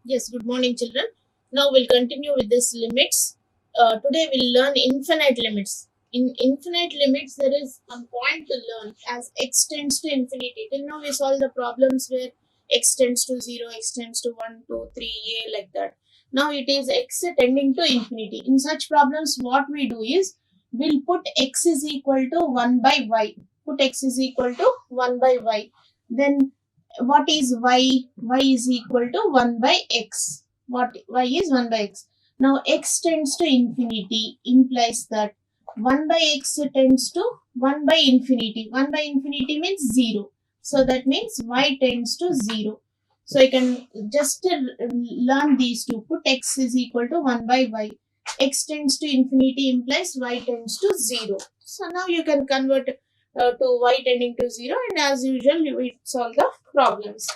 Yes, good morning, children. Now we'll continue with this limits. Today we'll learn infinite limits. In infinite limits, there is one point to learn as x tends to infinity. Till now we solved the problems where x tends to 0, x tends to 1, 2, 3, a like that. Now it is x tending to infinity. In such problems, what we do is we'll put x is equal to 1 by y. Put x is equal to 1 by y. Then what is y? Y is equal to 1 by x. What y is 1 by x. Now x tends to infinity implies that 1 by x tends to 1 by infinity. 1 by infinity means 0. So that means y tends to 0. So I can just learn these two. Put x is equal to 1 by y. X tends to infinity implies y tends to 0. So now you can convert to y tending to 0, and as usual we solve the problems.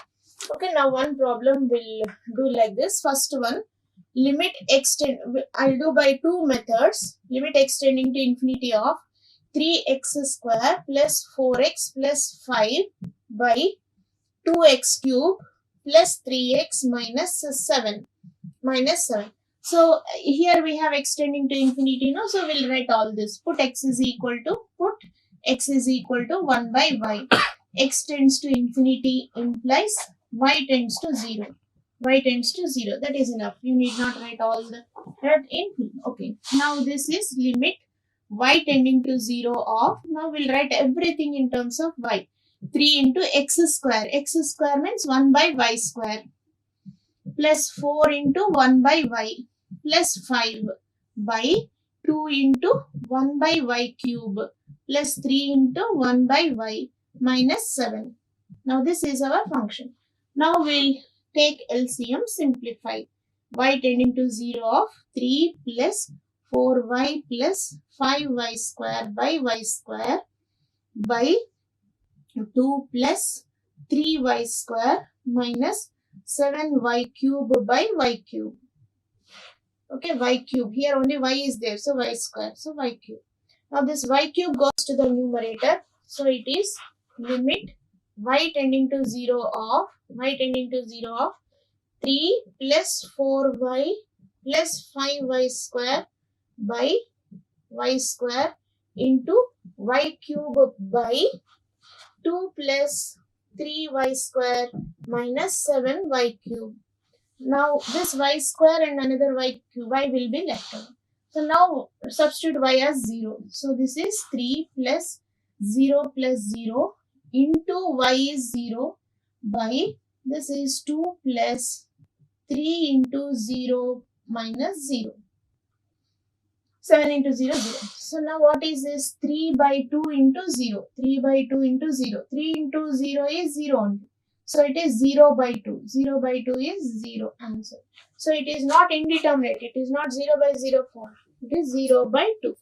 Okay, now one problem will do like this. First one, limit extend. I'll do by two methods. Limit extending to infinity of 3x square plus 4x plus 5 by 2x cube plus 3x minus 7. So here we have extending to infinity now. So we'll write all this. Put x is equal to 1 by y. X tends to infinity implies y tends to 0. Y tends to 0. That is enough. You need not write all that in. Okay. Now this is limit y tending to 0 of. Now we'll write everything in terms of y. 3 into x square. X square means 1 by y square. Plus 4 into 1 by y. Plus 5 by 2 into 1 by y cube. Plus 3 into 1 by y minus 7. Now this is our function. Now we'll take LCM, simplify. Y tending to 0 of 3 plus 4y plus 5y square by y square by 2 plus 3y square minus 7y cube by y cube. Okay, y cube. Here only y is there, so y square. So y cube. Now this y cube goes to the numerator. So it is limit y tending to 0 of 3 plus 4y plus 5y square by y square into y cube by 2 plus 3y square minus 7y cube. Now this y square and another y will be left out. So now substitute y as 0. So this is 3 plus 0 plus 0 into y is 0 by this is 2 plus 3 into 0 minus 0. 7 into 0, 0. So now what is this? 3 by 2 into 0. 3 by 2 into 0. 3 into 0 is 0 only. So it is 0 by 2. 0 by 2 is 0 answer. So it is not indeterminate. It is not 0 by 0 form. It is 0 by 2.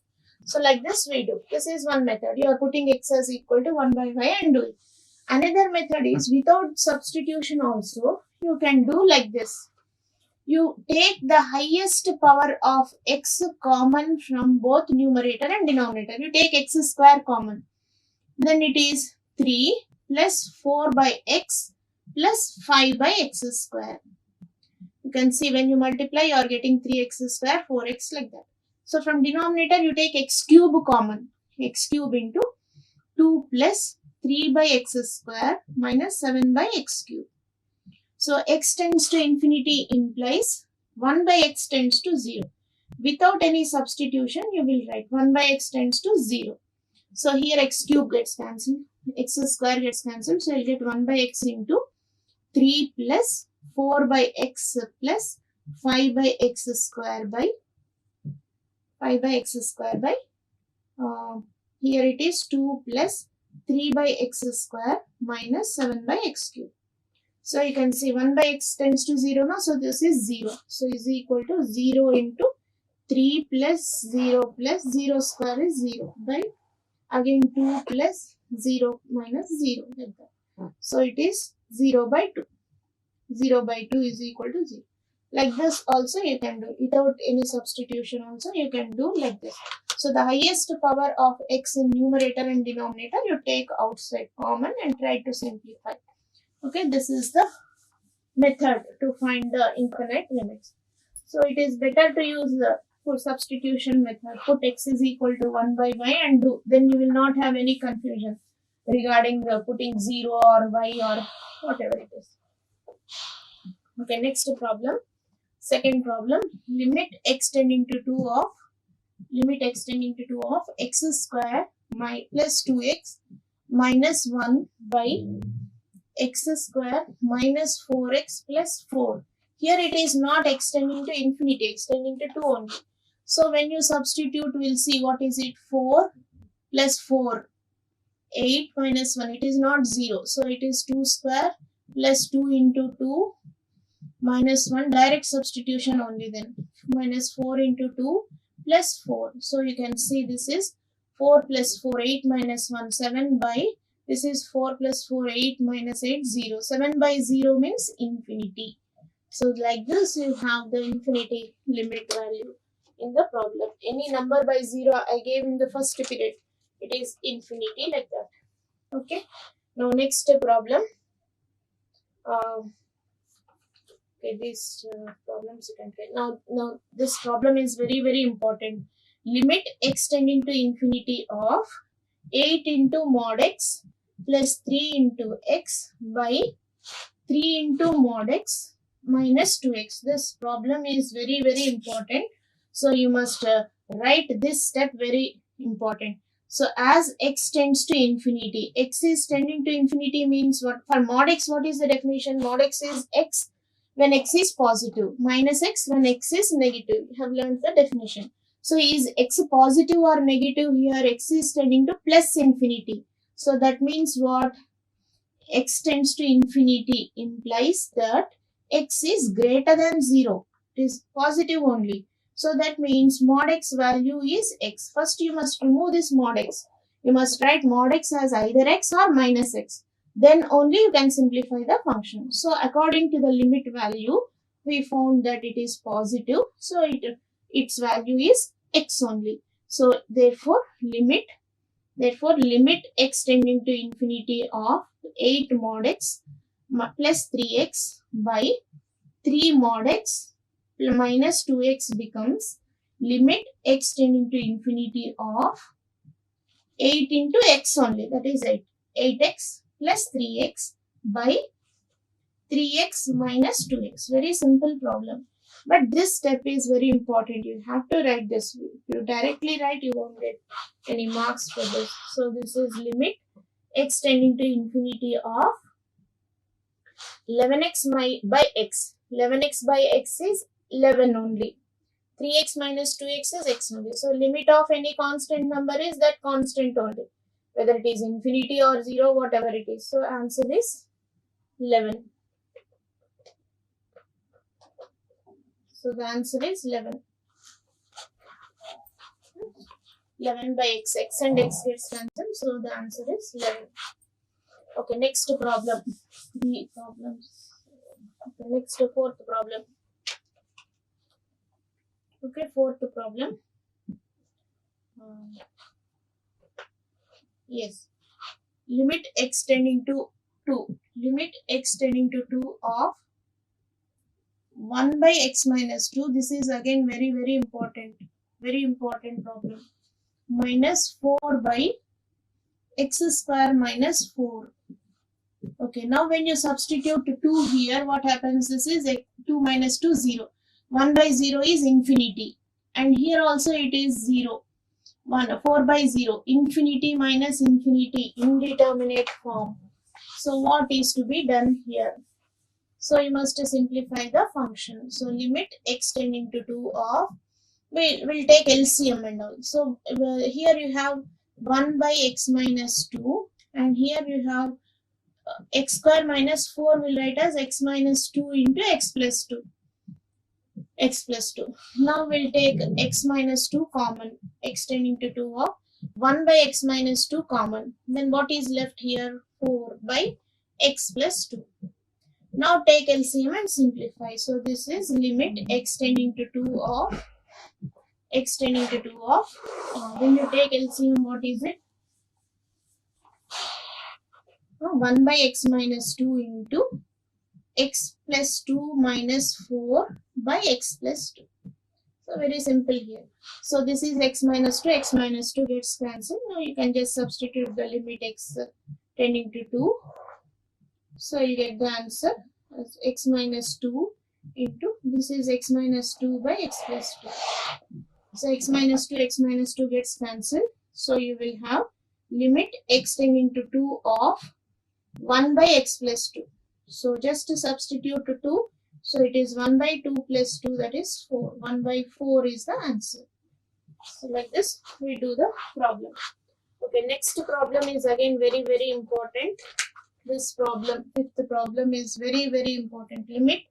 So like this we do. This is one method. You are putting x as equal to 1 by y and doing. Another method is without substitution also. You can do like this. You take the highest power of x common from both numerator and denominator. You take x square common. Then it is 3 plus 4 by x plus 5 by x square. You can see when you multiply, you are getting 3x square, 4x like that. So from denominator, you take x cube common. X cube into 2 plus 3 by x square minus 7 by x cube. So x tends to infinity implies 1 by x tends to 0. Without any substitution, you will write 1 by x tends to 0. So here x cube gets cancelled. X square gets cancelled. So you'll get 1 by x into 3 plus 4 by x plus 5 by x square by here it is 2 plus 3 by x square minus 7 by x cube. So you can see 1 by x tends to 0 now. So this is 0. So is equal to 0 into 3 plus 0 square is 0 by again 2 plus 0 minus 0 like that. So it is 0 by 2. 0 by 2 is equal to 0. Like this also you can do. Without any substitution also you can do like this. So the highest power of x in numerator and denominator you take outside common and try to simplify. Okay, this is the method to find the infinite limits. So it is better to use the substitution method. Put x is equal to 1 by y and do. Then you will not have any confusion regarding putting 0 or y or whatever it is. Okay, next problem. Second problem. Limit x tending to 2 of x square plus 2x minus 1 by x square minus 4x plus 4. Here it is not extending to infinity, extending to 2 only. So when you substitute, we'll see what is it. 4 plus 4, 8 minus 1, it is not 0. So it is 2 square plus 2 into 2 minus 1, direct substitution only then. Minus 4 into 2 plus 4. So you can see this is 4 plus 4, 8 minus 1, 7 by, this is 4 plus 4, 8 minus 8, 0. 7 by 0 means infinity. So like this you have the infinity limit value in the problem. Any number by 0 I gave in the first period, it is infinity like that. Okay. Now next problem. Okay, these problems you can try. Now this problem is very important. Limit x tending to infinity of 8 into mod x plus 3 into x by 3 into mod x minus 2x. This problem is very important. So you must write this step, very important. So as x tends to infinity, x is tending to infinity means what? For mod x, what is the definition? Mod x is x when x is positive, minus x when x is negative. You have learned the definition. So is x positive or negative? Here x is tending to plus infinity. So that means what? X tends to infinity implies that x is greater than 0. It is positive only. So that means mod x value is x. First you must remove this mod x. You must write mod x as either x or minus x. Then only you can simplify the function. So according to the limit value, we found that it is positive. So its value is x only. So therefore limit x tending to infinity of 8 mod x plus 3x by 3 mod x minus 2x becomes limit x tending to infinity of 8 into x only, that is 8x plus 3x by 3x minus 2x. Very simple problem. But this step is very important. You have to write this. If you directly write, you won't get any marks for this. So this is limit x tending to infinity of 11x by x. 11x by x is 11 only. 3x minus 2x is x only. So limit of any constant number is that constant only. Whether it is infinity or 0, whatever it is. So answer is 11. So the answer is 11. 11 by x. X and x gets cancelled. So the answer is 11. Okay, next problem. The problems. Okay, next fourth problem. Okay, fourth problem. Yes. Limit x tending to 2. Limit x tending to 2 of 1 by x minus 2. This is again very important. Very important problem. Minus 4 by x square minus 4. Okay, now when you substitute 2 here, what happens? This is 2 minus 2, 0. 1 by 0 is infinity. And here also it is 0. 4 by 0. Infinity minus infinity. Indeterminate form. So what is to be done here? So you must simplify the function. So limit x tending to 2 of, we'll take LCM and all. So here you have 1 by x minus 2 and here you have x square minus 4 will write as x minus 2 into x plus 2. X plus 2. Now we'll take x minus 2 common. X tending to 2 of 1 by x minus 2 common. Then what is left here? 4 by x plus 2. Now take LCM and simplify. So this is limit x tending to 2 of when you take LCM, what is it? 1 by x minus 2 into x plus 2 minus 4 by x plus 2. So very simple here. So this is x minus 2 gets cancelled. Now you can just substitute the limit x tending to 2. So you get the answer as x minus 2 into, this is x minus 2 by x plus 2. So x minus 2 gets cancelled. So you will have limit x tending to 2 of 1 by x plus 2. So just to substitute 2, so it is 1 by 2 plus 2, that is 4. 1 by 4 is the answer. So like this we do the problem. Okay, next problem is again very, very important. This problem, fifth problem, is very, very important. Limit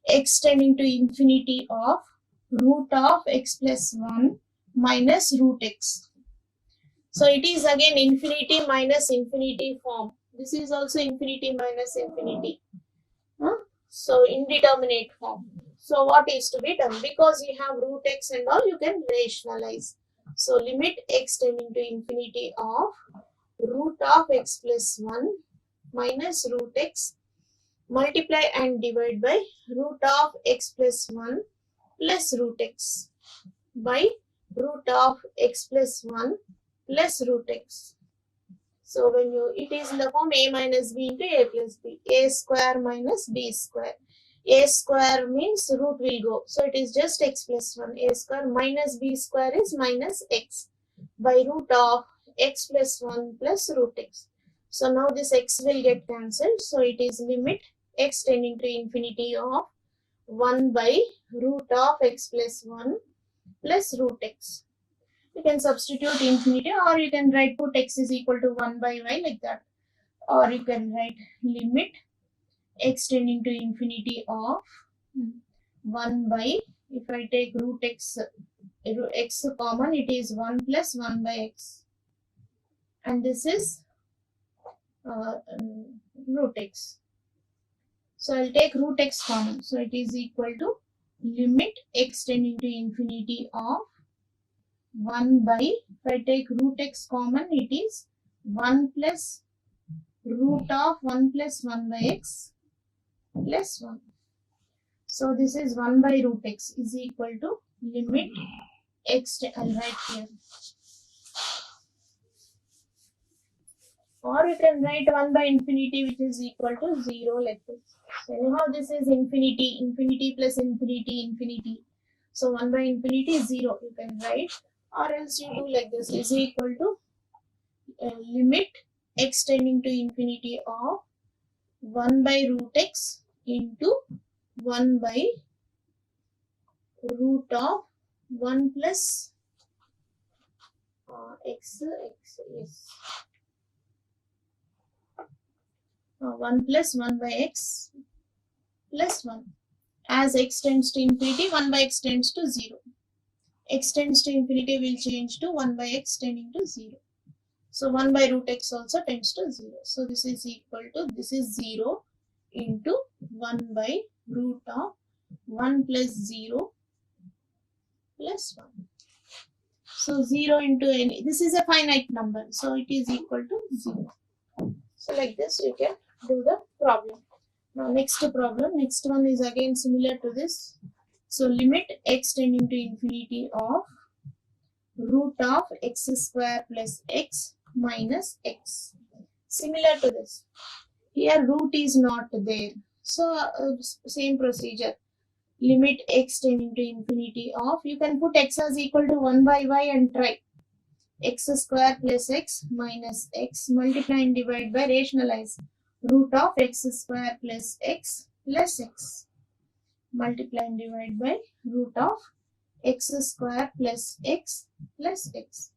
x tending to infinity of root of x plus 1 minus root x. So it is again infinity minus infinity form. This is also infinity minus infinity. So indeterminate form. So what is to be done? Because you have root x and all, you can rationalize. So limit x tending to infinity of root of x plus 1 minus root x, multiply and divide by root of x plus 1 plus root x by root of x plus 1 plus root x. So when it is in the form a minus b into a plus b, a square minus b square. A square means root will go, so it is just x plus 1. A square minus b square is minus x by root of x plus 1 plus root x. So now this x will get cancelled, so it is limit x tending to infinity of 1 by root of x plus 1 plus root x. You can substitute infinity, or you can write put x is equal to 1 by y like that, or you can write limit x tending to infinity of 1 by, if I take root x common, it is 1 plus 1 by x, and this is root x. So I'll take root x common, so it is equal to limit x tending to infinity of 1 by, if I take root x common, it is 1 plus root of 1 plus 1 by x plus 1. So this is 1 by root x is equal to limit x, I'll write here. Or you can write 1 by infinity, which is equal to 0 like this. So anyhow this is infinity, infinity plus infinity, infinity. So 1 by infinity is 0, you can write. Or else you do like this, is equal to limit x tending to infinity of 1 by root x into 1 by root of 1 plus x, yes. 1 plus 1 by x plus 1. As x tends to infinity, 1 by x tends to 0. X tends to infinity will change to 1 by x tending to 0. So 1 by root x also tends to 0. So this is equal to, this is 0 into 1 by root of 1 plus 0 plus 1. So 0 into any, this is a finite number, so it is equal to 0. So like this you can do the problem. Now next problem, next one is again similar to this. So limit x tending to infinity of root of x square plus x minus x. Similar to this. Here root is not there. So same procedure. Limit x tending to infinity of, you can put x as equal to 1 by y and try. X square plus x minus x, multiply and divide by, rationalize. Root of x square plus x plus x. Multiply and divide by root of x square plus x plus x.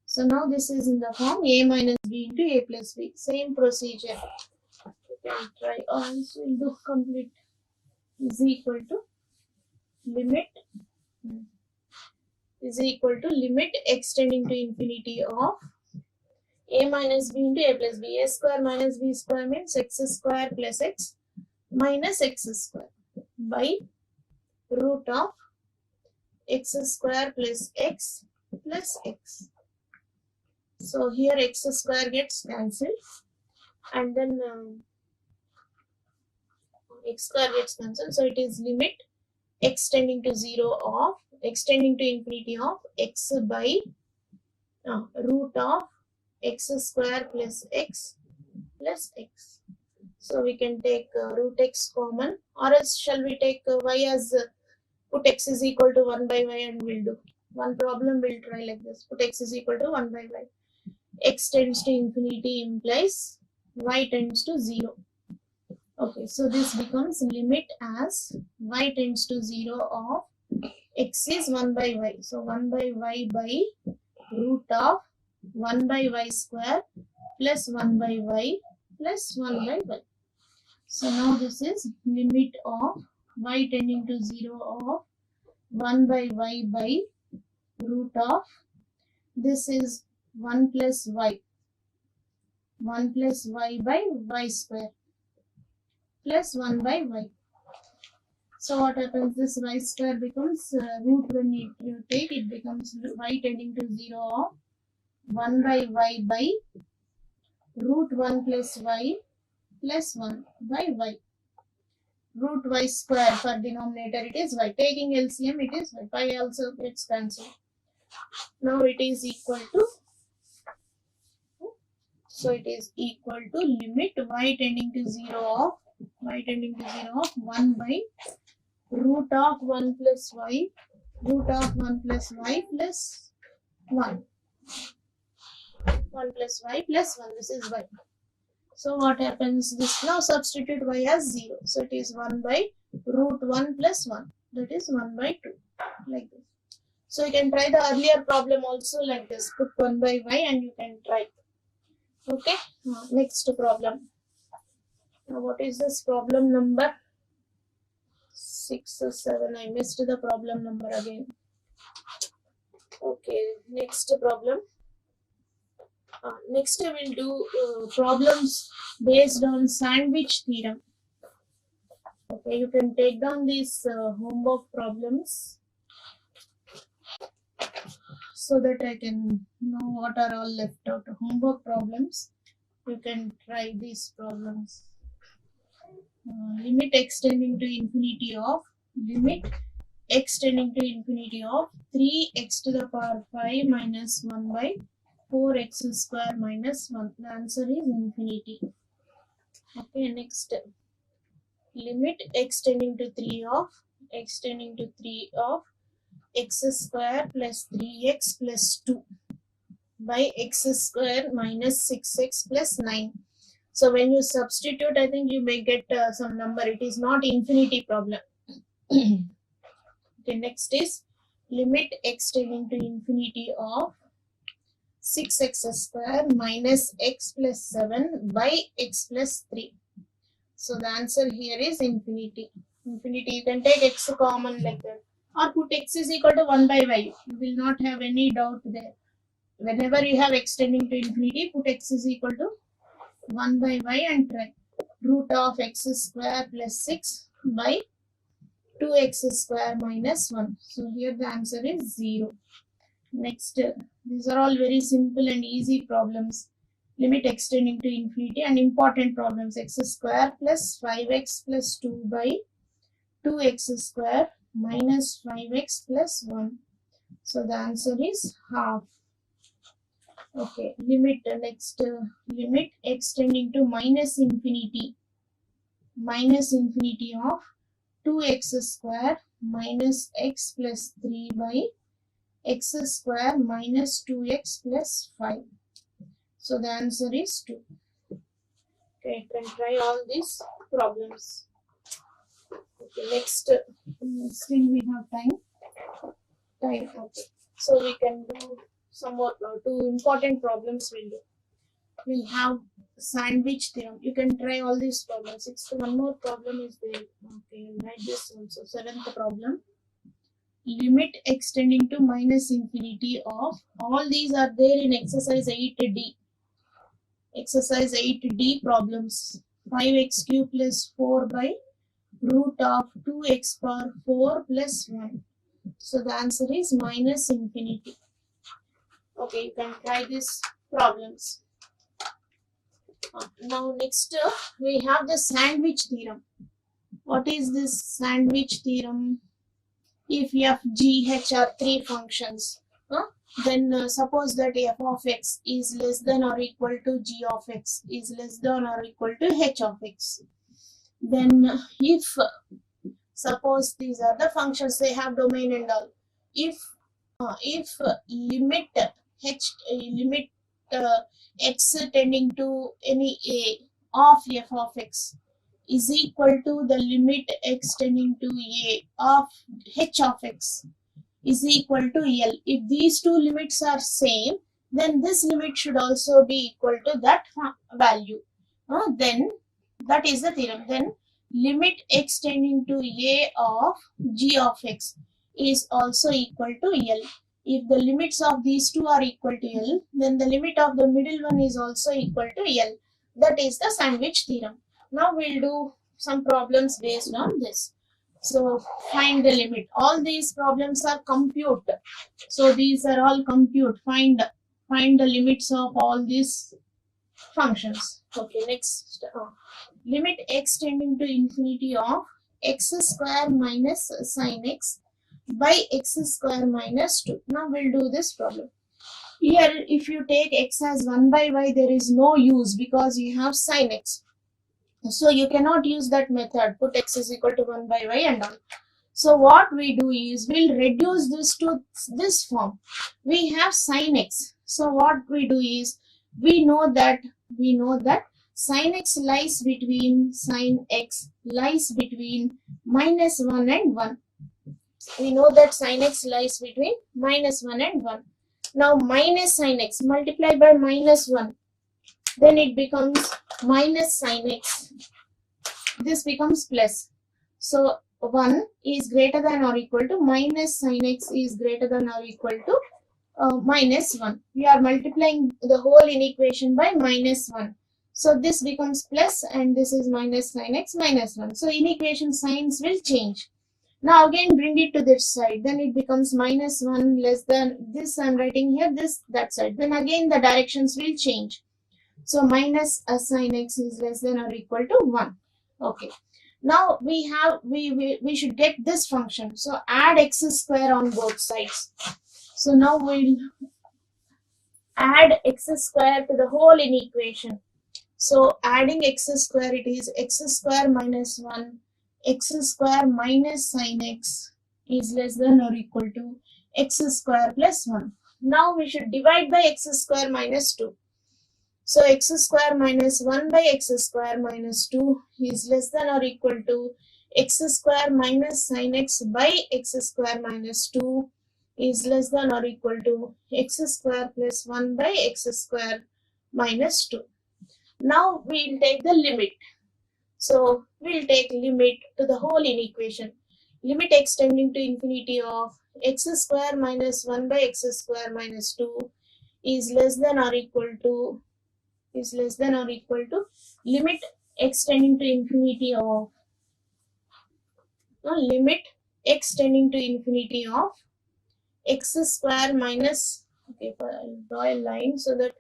So now this is in the form a minus b into a plus b. Same procedure. You can try, or else we'll do complete. Is equal to limit x tending to infinity of a minus b into a plus b. A square minus b square means x square plus x minus x square by root of x square plus x plus x. So here x square gets cancelled, and then x square gets cancelled. So it is limit x tending to infinity of x by root of x square plus x plus x. So we can take root x common, or else shall we take y as put x is equal to 1 by y, and we'll do one problem. We'll try like this: put x is equal to 1 by y. X tends to infinity implies y tends to 0. Okay, so this becomes limit as y tends to 0 of x is 1 by y. So 1 by y by root of 1 by y square plus 1 by y plus 1 by y. So now this is limit of y tending to 0 of 1 by y by root of, this is 1 plus y by y square plus 1 by y. So what happens, this y square becomes root, when you take it becomes y tending to 0 of 1 by y by root 1 plus y plus 1 by y. Root y square for denominator, it is y. Taking LCM, it is y. Y also gets cancelled. Now it is equal to, so it is equal to limit y tending to 0 of 1 by root of 1 plus y plus 1. 1 plus y plus 1, this is y. So what happens, this now substitute y as 0. So it is 1 by root 1 plus 1, that is 1 by 2, like this. So you can try the earlier problem also like this. Put 1 by y and you can try. Okay, next problem. Now what is this problem number? 6 or 7. I missed the problem number again. Okay, next problem. Next we will do problems based on sandwich theorem. Okay, you can take down these homework problems so that I can know what are all left out. Homework problems, you can try these problems. Limit x tending to infinity of 3x to the power 5 minus 1 by 4x square minus 1. The answer is infinity. Okay, next, limit x tending to 3 of x square plus 3x plus 2 by x square minus 6x plus 9. So when you substitute, I think you may get some number. It is not infinity problem. Okay, next is limit x tending to infinity of 6x square minus x plus 7 by x plus 3. So the answer here is infinity. Infinity, you can take x common like that, or put x is equal to 1 by y. You will not have any doubt there. Whenever you have x tending to infinity, put x is equal to 1 by y and try. Root of x square plus 6 by 2x square minus 1. So here the answer is 0. Next, these are all very simple and easy problems. Limit x tending to infinity and important problems. X square plus 5x plus 2 by 2x square minus 5x plus 1. So the answer is half. Okay, limit x tending to minus infinity of 2x square minus x plus 3 by x square minus 2x plus 5. So the answer is 2. Okay, you can try all these problems. Okay, next, still we have time. Okay, so we can do some more, 2 important problems we'll do. We have sandwich theorem. You can try all these problems. One more problem is there. Okay, write this also. 7th problem. Limit x tending to minus infinity of, all these are there in exercise 8D. Exercise 8D problems. 5x cube plus 4 by root of 2x power 4 plus 1. So the answer is minus infinity. Okay, you can try these problems. Now next we have the sandwich theorem. What is this sandwich theorem? If f, g, h are three functions, then suppose that f of x is less than or equal to g of x is less than or equal to h of x. Then if suppose these are the functions, they have domain and all. If limit limit x tending to any a of f of x is equal to the limit x tending to a of h of x is equal to L. If these two limits are same, then this limit should also be equal to that value. Then that is the theorem. Then limit x tending to a of g of x is also equal to L. If the limits of these two are equal to L, then the limit of the middle one is also equal to L. That is the sandwich theorem. Now we'll do some problems based on this. So find the limit. All these problems are compute. So these are all compute. Find the limits of all these functions. Okay, next. Limit x tending to infinity of x square minus sin x by x square minus 2. Now we'll do this problem. Here, if you take x as 1 by y, there is no use because you have sin x. So you cannot use that method, put x is equal to 1 by y and all. So what we do is, we'll reduce this to this form. We have sin x. So what we do is, we know that sin x lies between minus 1 and 1. We know that sin x lies between minus 1 and 1. Now minus sin x multiplied by minus 1. Then it becomes minus sin x. This becomes plus. So 1 is greater than or equal to minus sin x is greater than or equal to minus 1. We are multiplying the whole inequation by minus 1. So this becomes plus and this is minus sin x minus 1. So inequation signs will change. Now again bring it to this side. Then it becomes minus 1 less than this. I am writing here this that side. Then again the directions will change. So minus sin x is less than or equal to 1. Okay. Now we should get this function. So add x square on both sides. So now we'll add x square to the whole inequation. So adding x square, it is x square minus 1, x square minus sin x is less than or equal to x square plus 1. Now we should divide by x square minus 2. So x square minus 1 by x square minus 2 is less than or equal to x square minus sin x by x square minus 2 is less than or equal to x square plus 1 by x square minus 2. Now we'll take the limit. So we'll take limit to the whole inequation. Limit x tending to infinity of x square minus 1 by x square minus 2 is less than or equal to limit x tending to infinity of limit x tending to infinity of x square minus, okay, I'll draw a line so that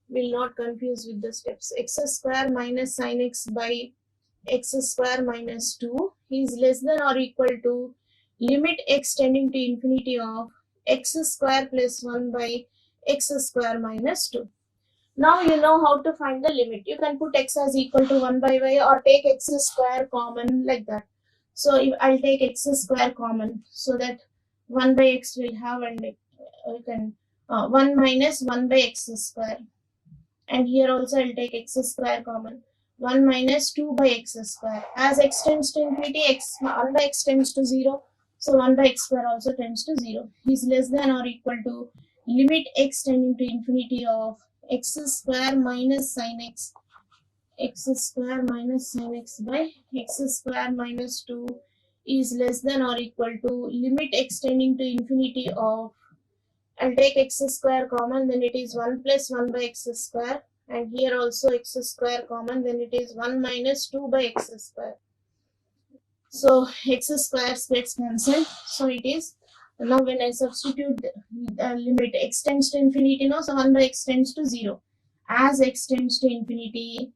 we'll not confuse with the steps. X square minus sin x by x square minus 2 is less than or equal to limit x tending to infinity of x square plus 1 by x square minus 2. Now you know how to find the limit. You can put x as equal to 1 by y or take x square common like that. So if I'll take x square common, so that 1 by x will have, and you can 1 minus 1 by x square. And here also I'll take x square common. 1 minus 2 by x square. As x tends to infinity, 1 by x tends to 0. So 1 by x square also tends to 0. Is less than or equal to limit x tending to infinity of x square minus sin x square minus sin x by x square minus 2 is less than or equal to limit x tending to infinity of, I'll take x square common, then it is 1 plus 1 by x square, and here also x square common, then it is 1 minus 2 by x square. So x square gets cancelled. So it is, now when I substitute the limit x tends to infinity, so 1 by x tends to 0. As x tends to infinity,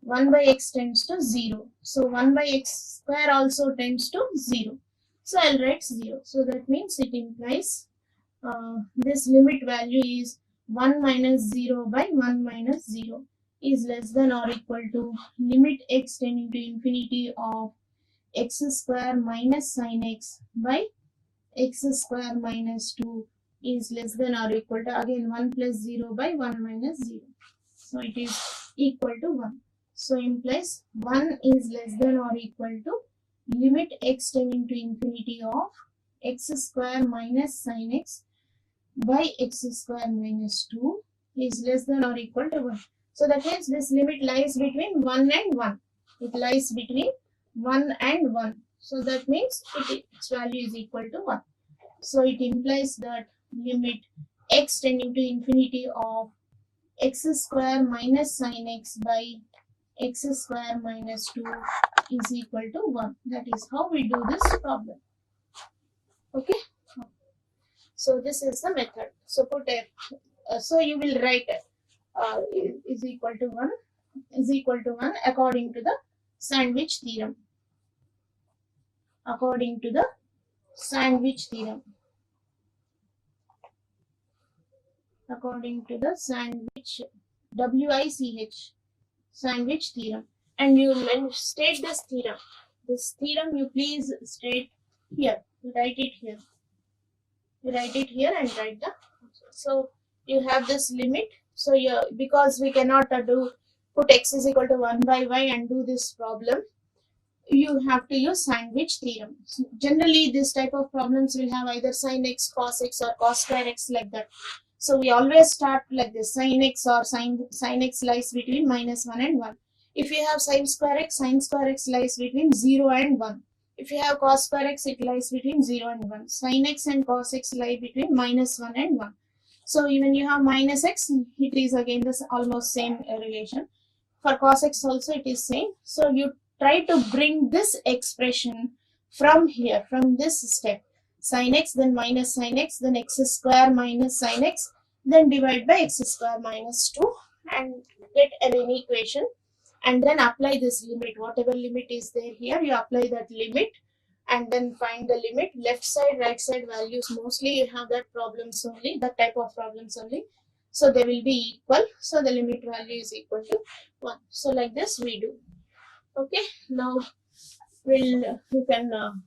1 by x tends to 0. So 1 by x square also tends to 0. So I'll write 0. So that means it implies this limit value is 1 minus 0 by 1 minus 0 is less than or equal to limit x tending to infinity of x square minus sin x by x square minus 2 is less than or equal to again 1 plus 0 by 1 minus 0. So it is equal to 1. So implies 1 is less than or equal to limit x tending to infinity of x square minus sin x by x square minus 2 is less than or equal to 1. So that means this limit lies between 1 and 1. It lies between 1 and 1. So that means its value is equal to 1. So it implies that limit x tending to infinity of x square minus sin x by x square minus 2 is equal to 1. That is how we do this problem. Okay. So this is the method. So put f. So you will write is equal to 1 according to the sandwich theorem. According to the sandwich theorem. According to the sandwich WICH sandwich theorem. And you state this theorem. This theorem you please state here. Write it here. You write it here and write the. So you have this limit. So because we cannot put x is equal to 1 by y and do this problem, you have to use sandwich theorem. So generally, this type of problems will have either sin x, cos x, or cos square x like that. So we always start like this: sin x or sin x lies between minus 1 and 1. If you have sin square x lies between 0 and 1. If you have cos square x, it lies between 0 and 1. Sin x and cos x lie between minus 1 and 1. So when you have minus x, it is again this almost same relation. For cos x also it is same. So you try to bring this expression from here, from this step. Sin x, then minus sin x, then x square minus sin x, then divide by x square minus 2 and get an equation. And then apply this limit. Whatever limit is there here, you apply that limit and then find the limit. Left side, right side values, mostly you have that problems only, that type of problems only. So they will be equal. So the limit value is equal to 1. So like this we do. Okay, now you can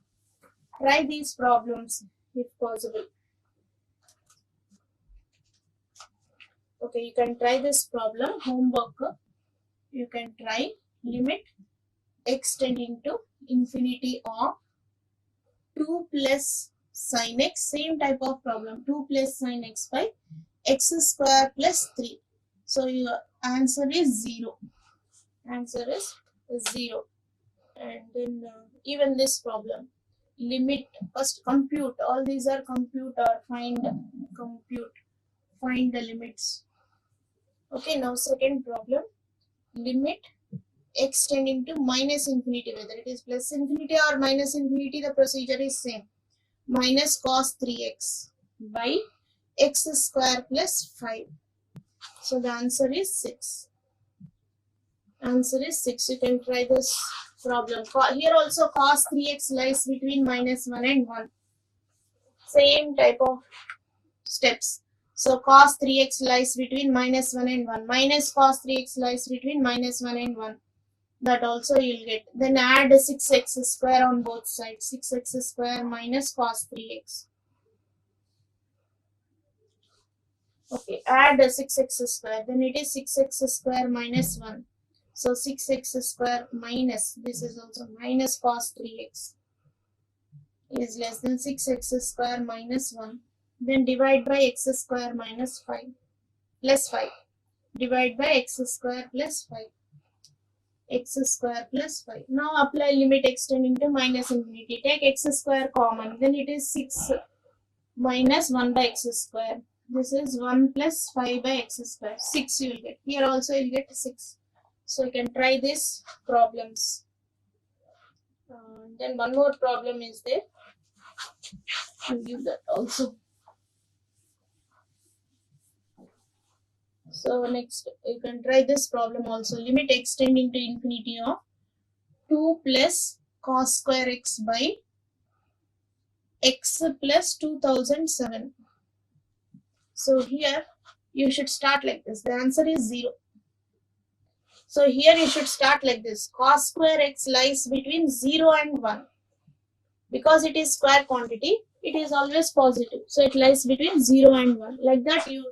try these problems if possible. Okay, you can try this problem, homework. You can try limit x tending to infinity of 2 plus sin x, same type of problem, 2 plus sin x by x square plus 3. So your answer is 0. Answer is 0. And then even this problem, limit, first compute, all these are compute or find the limits. Okay, now second problem, limit x tending to minus infinity, whether it is plus infinity or minus infinity, the procedure is same. Minus cos 3x by x square plus 5. So the answer is 6. Answer is 6. You can try this problem. Here also cos 3x lies between minus 1 and 1. Same type of steps. So cos 3x lies between minus 1 and 1. Minus cos 3x lies between minus 1 and 1. That also you'll get. Then add 6x square on both sides. 6x square minus cos 3x. Okay, add 6x square. Then it is 6x square minus 1. So 6x square minus, this is also minus cos 3x is less than 6x square minus 1. Then divide by x square minus 5 plus 5. Divide by x square plus 5. X square plus 5. Now apply limit x tending to minus infinity. Take x square common. Then it is 6 minus 1 by x square. This is 1 plus 5 by x square. 6 you will get. Here also you will get 6. So you can try these problems. Then one more problem is there. I'll give that also. So next you can try this problem also. Limit extending to infinity of 2 plus cos square x by x plus 2007. So here you should start like this. The answer is 0. So here you should start like this. Cos square x lies between 0 and 1. Because it is square quantity, it is always positive. So it lies between 0 and 1. Like that you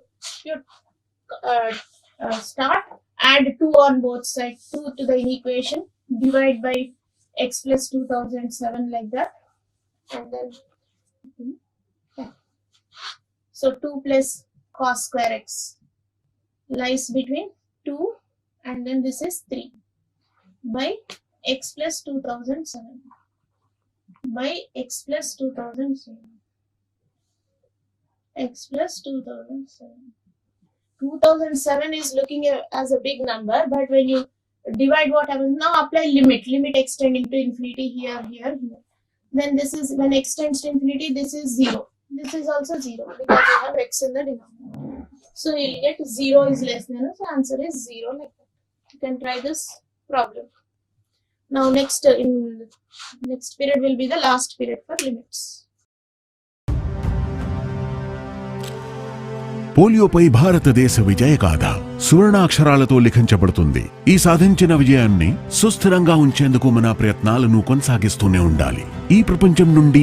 start, add 2 on both sides, 2 to the equation, divide by x plus 2007 like that. And then, so 2 plus cos square x lies between 2 and then this is 3 by x plus 2007 by x plus 2007 x plus 2007. 2007 is looking as a big number, but when you divide, what happens? Now apply limit extending to infinity here. Then this is, when x tends to infinity, this is 0. This is also 0 because we have x in the denominator. So you'll get 0 is less than, so answer is 0 like that. You can try this problem. Now next period will be the last period for limits. పోలియోపై భారతదేశ విజయగాథ సువర్ణాక్షరాలతో లిఖించబడుతుంది. ఈ సాధించిన విజయాన్ని సుస్థిరంగా ఉంచేందుకు మన ప్రయత్నాలను కొనసాగిస్తూనే ఉండాలి. ఈ ప్రపంచం నుండి